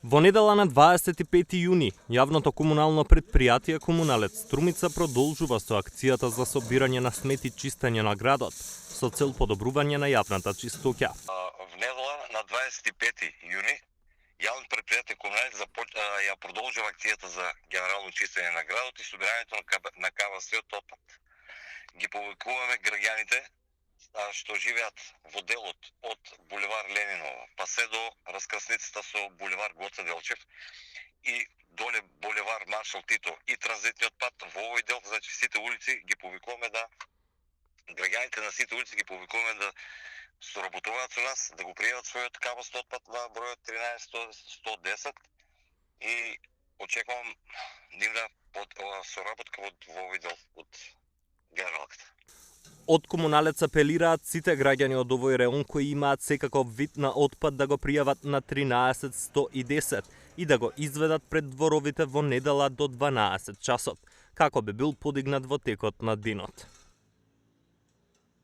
Во недела на 25 јуни, јавното комунално предпријатие Комуналец Струмица продолжува со акцијата за собирање на смети чистење на градот, со цел подобрување на јавната чистоќа. В недела на 25 јуни, јавното предпријатие Комуналец ја продолжува акцијата за генерално чистење на градот и собирањето на КВС од отпад. Ги повикуваме граѓаните што живеат во делот од булевар Ленинова, па се до раскрсницата со булевар Гоце Делчев и доле булевар Маршал Тито и транзитниот пат во овој дел, значи сите улици ги повикуваме граѓаните на сите улици ги повикуваме да соработуваат со нас, да го пријават својот КВС отпад на бројот 13 110 и очекувам нивна соработка во овој дел од генералката. Од Комуналец апелираат сите граѓани од овој реон кои имаат секаков вид на отпад да го пријават на 13 110 и да го изведат пред дворовите во недела до 12 часот, како би бил подигнат во текот на денот.